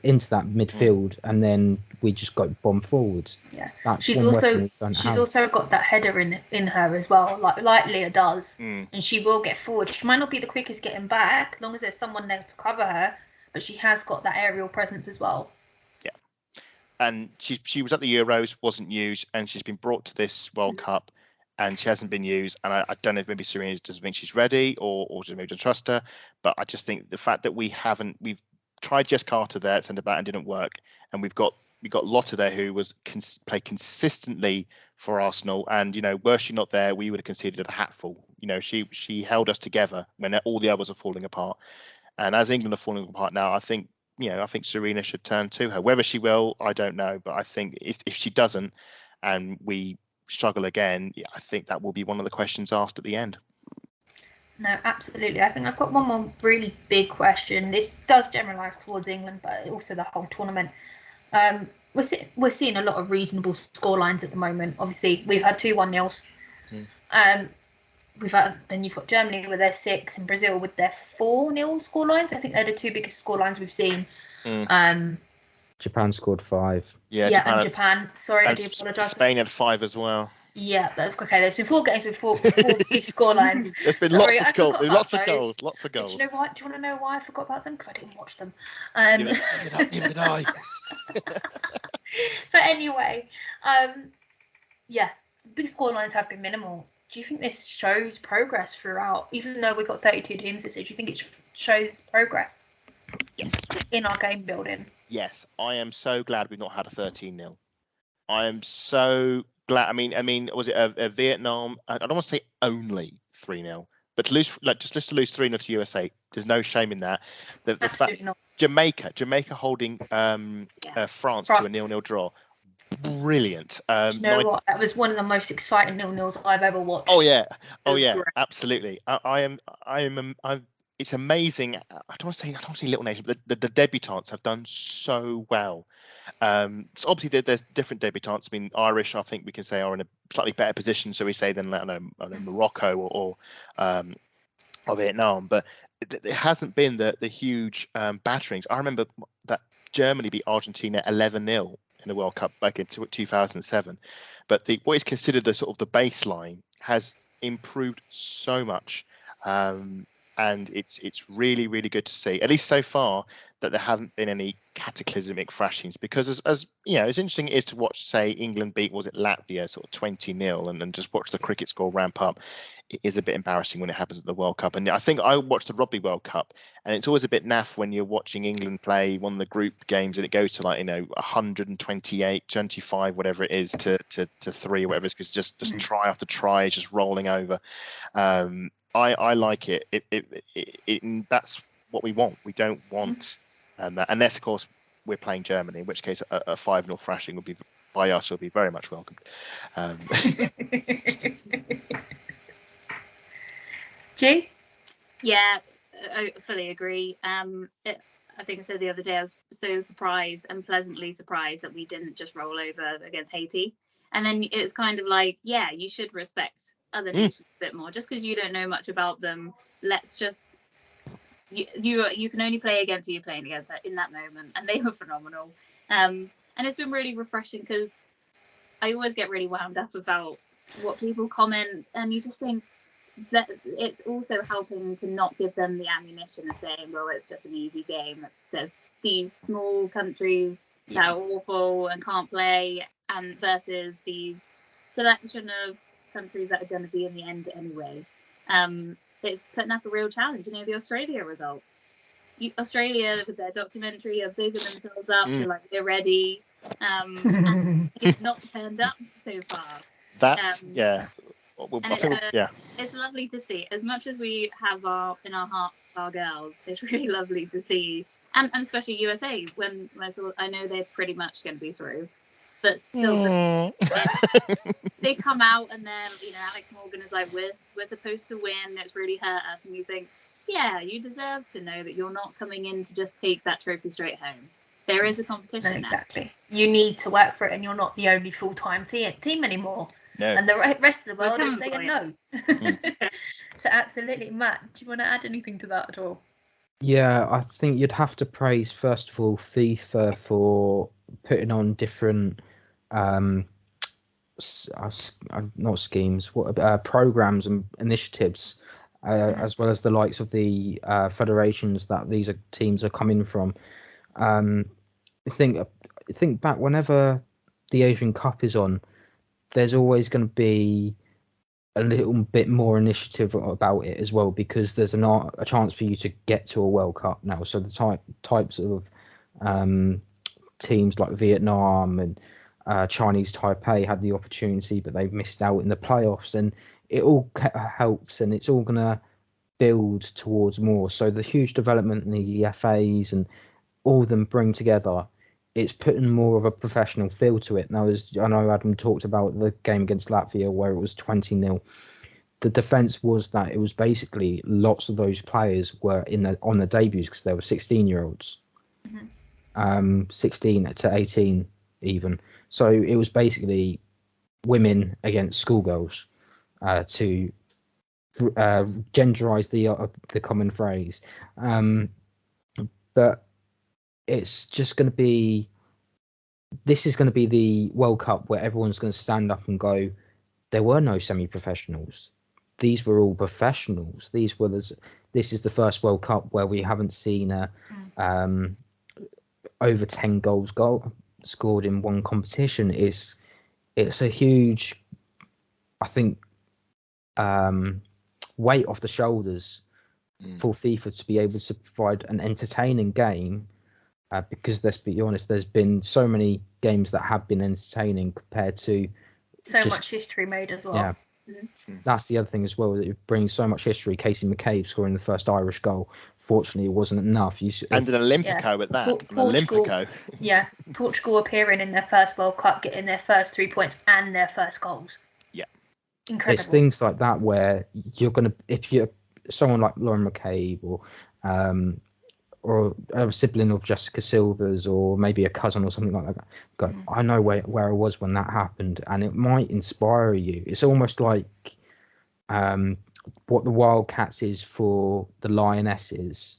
into that midfield, and then we just go bomb forwards. Yeah, she's also got that header in her as well, like Leah does, and she will get forward. She might not be the quickest getting back, as long as there's someone there to cover her, but she has got that aerial presence as well. And she was at the Euros, wasn't used, and she's been brought to this World Cup, and she hasn't been used. And I don't know if maybe Serena doesn't think she's ready, or maybe doesn't trust her. But I just think the fact that we've tried Jess Carter there at centre back and didn't work, and we've got Lottie there who played consistently for Arsenal. And were she not there, we would have conceded a hatful. She held us together when all the others are falling apart. And as England are falling apart now, I think Serena should turn to her. Whether she will, I don't know. But I think if she doesn't and we struggle again, I think that will be one of the questions asked at the end. No, absolutely. I think I've got one more really big question. This does generalise towards England, but also the whole tournament. We're seeing a lot of reasonable scorelines at the moment. Obviously, we've had 2 1-0s. Then you've got Germany with their 6 and Brazil with their 4-0 scorelines. I think they're the 2 biggest scorelines we've seen. Japan scored 5. And Japan. Sorry, I do apologise. Spain had 5 as well. Yeah, but okay. There's been 4 games with 4 big scorelines. There's been lots of goals. Lots of goals. Do you know why? Do you want to know why I forgot about them? Because I didn't watch them. Neither did I. But anyway, big scorelines have been minimal. Do you think this shows progress throughout? Even though we've got 32 teams this year, do you think it shows progress? Yes. In our game building. Yes, I am so glad we've not had a 13-0. I am so glad. I mean, was it a Vietnam? I don't want to say only 3-0, but to lose, just to lose 3-0 to USA, there's no shame in that. The fact, not. Jamaica holding France to a 0-0 draw. Brilliant. Do you know what? That was one of the most exciting 0-0s I've ever watched. Oh yeah, great. Absolutely. It's amazing. I don't want to say little nation, but the debutants have done so well. So obviously there's different debutants. I mean, Irish, I think we can say, are in a slightly better position, so we say, than I don't know, Morocco or Vietnam. But it hasn't been the huge batterings. I remember that Germany beat Argentina 11-0 in the World Cup back in 2007. But what is considered the sort of the baseline has improved so much. And it's really, really good to see, at least so far, that there haven't been any cataclysmic thrashings. Because as you know, as interesting it is to watch, say, England beat, was it Latvia, sort of 20-0, and just watch the cricket score ramp up. It is a bit embarrassing when it happens at the World Cup. And I think I watched the Rugby World Cup, and it's always a bit naff when you're watching England play one of the group games and it goes to 128, 25, whatever it is, to 3 or whatever, because just try after try is just rolling over. I like it. That's what we want. We don't want that, unless of course we're playing Germany, in which case a 5-0 thrashing would be by us will be very much welcomed. G? Yeah, I fully agree. I think I said the other day I was so surprised and pleasantly surprised that we didn't just roll over against Haiti. And then it's kind of like, yeah, you should respect other nations a bit more. Just because you don't know much about them, let's just you can only play against who you're playing against in that moment, and they were phenomenal. And it's been really refreshing, because I always get really wound up about what people comment, and you just think that it's also helping to not give them the ammunition of saying, well, it's just an easy game. There's these small countries that are awful and can't play, and versus these selection of countries that are going to be in the end anyway. It's putting up a real challenge. You know, the Australia result. Australia, with their documentary, are bigging themselves up to like they're ready, and they've not turned up so far. That's It's lovely to see. As much as we have in our hearts our girls, it's really lovely to see, and especially USA. When I know they're pretty much going to be through, but still, they come out and then Alex Morgan is like, we're supposed to win. It's really hurt us, and you think, yeah, you deserve to know that you're not coming in to just take that trophy straight home. There is a competition. Exactly. You need to work for it, and you're not the only full-time team anymore. No. And the rest of the world is saying no. So absolutely. Matt, do you want to add anything to that at all? Yeah, I think you'd have to praise, first of all, FIFA for putting on different not schemes, programs and initiatives, as well as the likes of the federations that these teams are coming from. I think back whenever the Asian Cup is on, there's always going to be a little bit more initiative about it as well, because there's a chance for you to get to a World Cup now. So the types of teams like Vietnam and Chinese Taipei had the opportunity, but they've missed out in the playoffs, and it all helps, and it's all going to build towards more. So the huge development in the EFAs and all of them bring together, it's putting more of a professional feel to it. Now, as I know Adam talked about the game against Latvia where it was 20-0, the defence was that it was basically lots of those players were on the debuts because they were 16-year-olds. 16 to 18 even. So it was basically women against schoolgirls to genderize the common phrase. But it's just going to be. This is going to be the World Cup where everyone's going to stand up and go, there were no semi-professionals. These were all professionals. This is the first World Cup where we haven't seen over 10 goals scored in one competition. It's a huge, I think, weight off the shoulders for FIFA to be able to provide an entertaining game. Because let's be honest, there's been so many games that have been entertaining compared to much history made as well. Yeah, that's the other thing as well. It brings so much history. Casey McCabe scoring the first Irish goal. Fortunately, it wasn't enough. And an Olympico at that. Portugal, Olympico. Yeah, Portugal appearing in their first World Cup, getting their first 3 points and their first goals. Yeah, incredible. It's things like that where you're gonna, if you're someone like Lauren McCabe or a sibling of Jessica Silva's, or maybe a cousin or something like that, go, I know where I was when that happened, and it might inspire you. It's almost like what the Wildcats is for the Lionesses.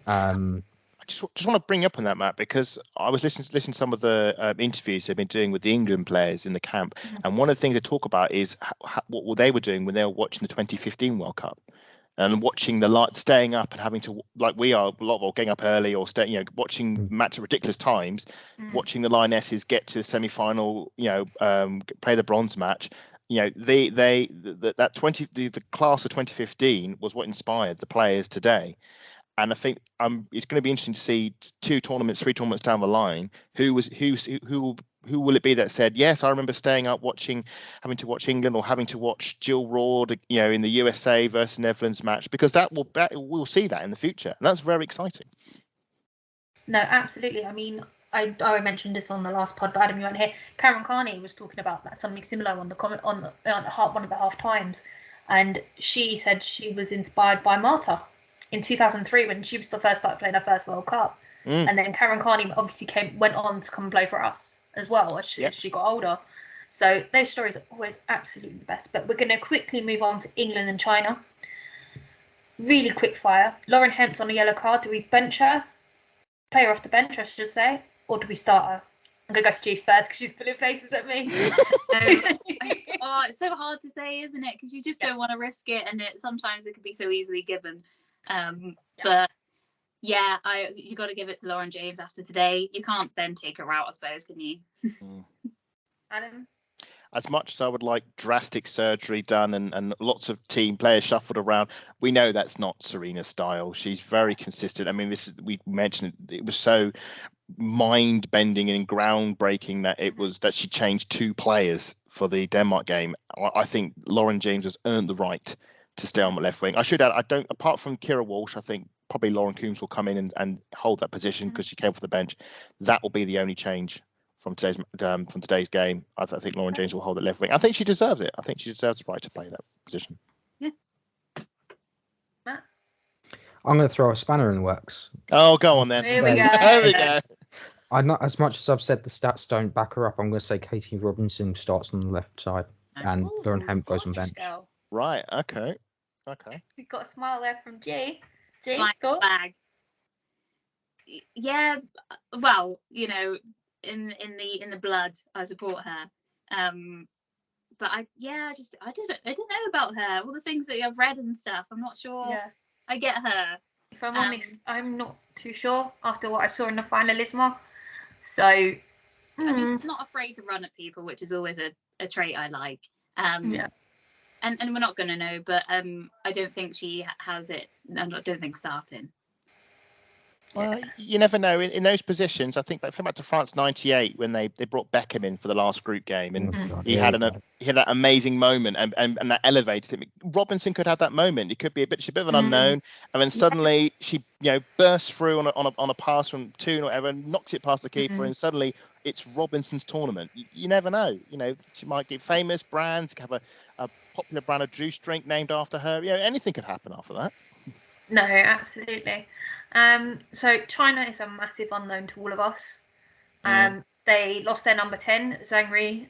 I just want to bring up on that, Matt, because I was listening to some of the interviews they've been doing with the England players in the camp, and one of the things they talk about is what they were doing when they were watching the 2015 World Cup. And watching the light, staying up and having to, like we are, a lot of getting up early or watching match at ridiculous times, watching the Lionesses get to the semi-final, play the bronze match. The class of 2015 was what inspired the players today. And I think it's going to be interesting to see 3 tournaments down the line, who will it be that said, yes, I remember staying up having to watch England or having to watch Jill Roord, in the USA versus Netherlands match, because we'll see that in the future, and that's very exciting. No, absolutely. I mean, I mentioned this on the last pod, but Adam, you weren't here. Karen Carney was talking about that, something similar on the comment on one of the half times, and she said she was inspired by Marta in 2003 when she was the first started playing her first World Cup, and then Karen Carney obviously went on to come and play for us as well as she got older. So those stories are always absolutely the best. But we're going to quickly move on to England and China. Really quick fire. Lauren Hemp's on a yellow card. Do we bench her? Play her off the bench, I should say, or do we start her? I'm going to go to G first because she's pulling faces at me. It's so hard to say, isn't it? Because you just don't want to risk it, and sometimes it can be so easily given. But yeah, you got to give it to Lauren James after today. You can't then take her out, I suppose, can you? Adam? As much as I would like drastic surgery done and lots of team players shuffled around, we know that's not Serena's style. She's very consistent. I mean, we mentioned it was so mind-bending and groundbreaking that she changed 2 players for the Denmark game. I think Lauren James has earned the right to stay on the left wing. I should add, apart from Kira Walsh, I think probably Lauren Coombs will come in and hold that position because she came off the bench. That will be the only change from today's game. I think Lauren James will hold the left wing. I think she deserves it. I think she deserves the right to play that position. Yeah. Matt? I'm going to throw a spanner in the works. Oh, go on then. Here we go. There we go. I'm not, as much as I've said the stats don't back her up, I'm going to say Katie Robinson starts on the left side and Lauren Hemp goes on bench. Girl. Right. Okay. We've got a smile there from G. Flag. Yeah. Well, in the blood, I support her. But I didn't know about her. All the things that I've read and stuff. I'm not sure. Yeah. I get her. If I'm honest, I'm not too sure after what I saw in the finalismo. So I'm just not afraid to run at people, which is always a trait I like. Yeah. And we're not going to know, but I don't think she has it. I don't think starting. Well, you never know. In those positions, I think back to France '98 when they brought Beckham in for the last group game, and he had that amazing moment, and that elevated him. Robinson could have that moment. It could be she's a bit of an unknown, and then suddenly she bursts through on a pass from Toon or whatever, and knocks it past the keeper, and suddenly it's Robinson's tournament. You never know. She might get famous brands, have a popular brand of juice drink named after her. Anything could happen after that. No, absolutely. So China is a massive unknown to all of us. They lost their number 10, Zhang Ri,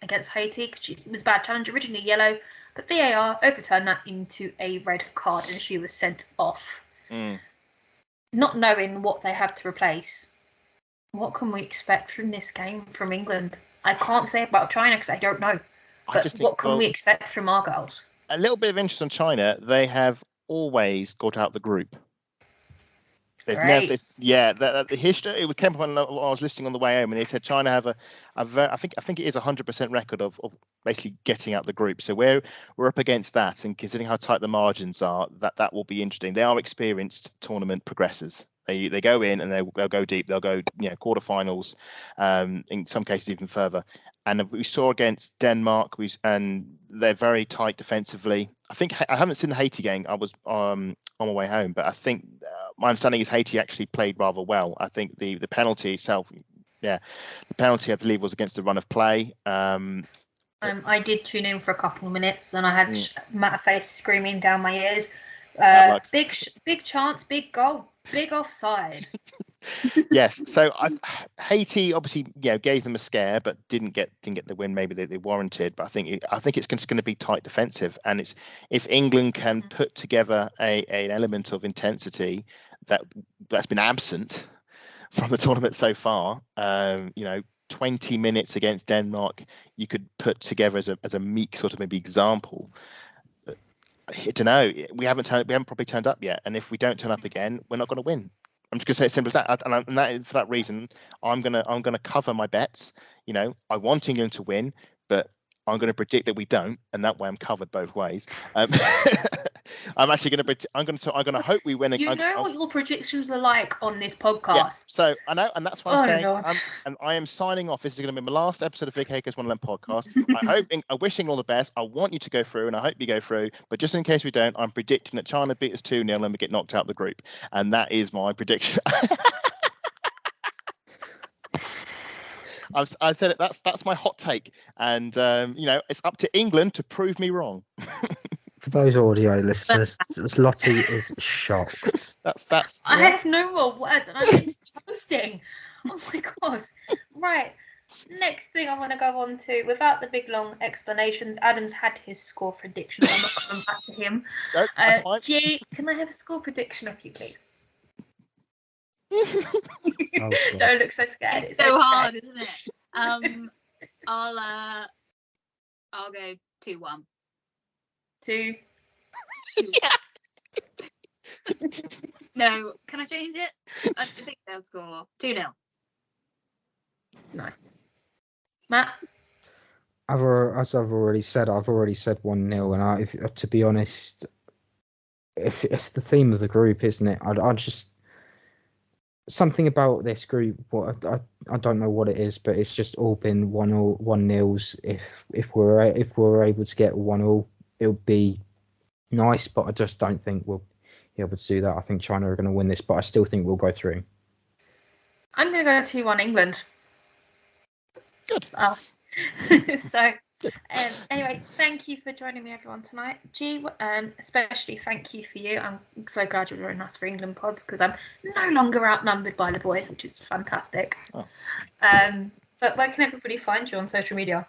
against Haiti because she was a bad challenge, originally yellow, but VAR overturned that into a red card and she was sent off. Not knowing what they have to replace, what can we expect from this game from England? I can't say about China because I don't know. But what can we expect from our girls? A little bit of interest on China. They have always got out the group. They've never, the history. It came up when I was listening on the way home, and they said China have I think it is 100% record of basically getting out the group. So we're up against that, and considering how tight the margins are, that will be interesting. They are experienced tournament progressors. They go in and they'll go deep. They'll go quarterfinals, in some cases even further. And we saw against Denmark, and they're very tight defensively. I think I haven't seen the Haiti game. I was on my way home, but I think my understanding is Haiti actually played rather well. I think the penalty itself, the penalty I believe was against the run of play. I did tune in for a couple of minutes, and I had Matt Face screaming down my ears. Big chance, big goal, big offside. Yes, so Haiti obviously gave them a scare, but didn't get the win. Maybe they warranted, but I think it's just going to be tight defensive, and it's if England can put together an element of intensity that's been absent from the tournament so far. 20 minutes against Denmark, you could put together as a meek sort of maybe example. I don't know. We haven't probably turned up yet, and if we don't turn up again, we're not going to win. I'm just going to say it as simple as that, and that for that reason, I'm gonna cover my bets. I want England to win, but I'm going to predict that we don't, and that way I'm covered both ways. I'm actually going to hope we win. You know what your predictions are like on this podcast. Yeah, so I know, and that's why I'm saying, and I am signing off. This is going to be my last episode of Vic Akers Wonderland podcast. I'm wishing all the best. I want you to go through, and I hope you go through. But just in case we don't, I'm predicting that China beat us 2-0 and we get knocked out of the group, and that is my prediction. I said it. That's my hot take, and it's up to England to prove me wrong. For those audio listeners, Lottie is shocked. That's. I have no more words, and I'm posting. Oh my god! Right. Next thing I want to go on to, without the big long explanations, Adam's had his score prediction. I'm not coming back to him. No, that's fine. G, can I have a score prediction of you, please? Don't look so scared. It's so hard, isn't it? I'll go 2-1. 2. Yeah. No, can I change it? I think they'll score 2-0. No. Matt? As I've already said 1-0, and to be honest, if it's the theme of the group, isn't it? I just something about this group. I don't know what it is, but it's just all been 1-0s. If we're able to get 1-0, it'll be nice. But I just don't think we'll be able to do that. I think China are going to win this, but I still think we'll go through. I'm going to go 2-1 England. Good. So, anyway, thank you for joining me, everyone, tonight. G, especially thank you for you. I'm so glad you're joining us for England pods because I'm no longer outnumbered by the boys, which is fantastic. Oh. But where can everybody find you on social media?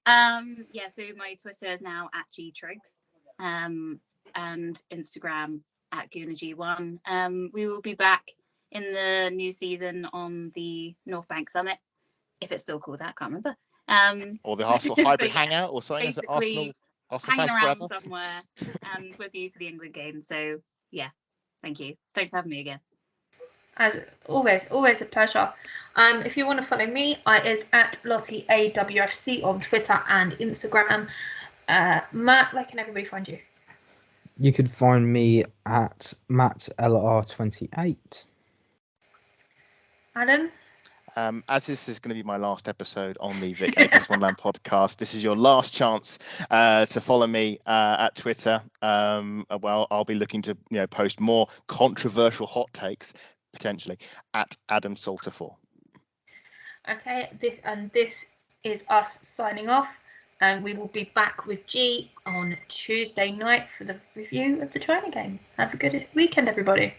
So my Twitter is now @gtriggs, and Instagram @GunaG1. We will be back in the new season on the North Bank Summit, if it's still called that, I can't remember. Or the Arsenal hybrid hangout, or something. Is it Arsenal hanging fans around forever? somewhere and with you for the England game. So yeah, thank you. Thanks for having me again. As always a pleasure. If you want to follow me, it's @Lottie AWFC on Twitter and Instagram. Matt, where can everybody find you? You could find me at MattLR28. Adam? As this is going to be my last episode on the Vic Akers Wonderland podcast, this is your last chance to follow me at Twitter. I'll be looking to post more controversial hot takes potentially at AdamSalter4. Okay, this is us signing off. And we will be back with G on Tuesday night for the review of the China game. Have a good weekend, everybody.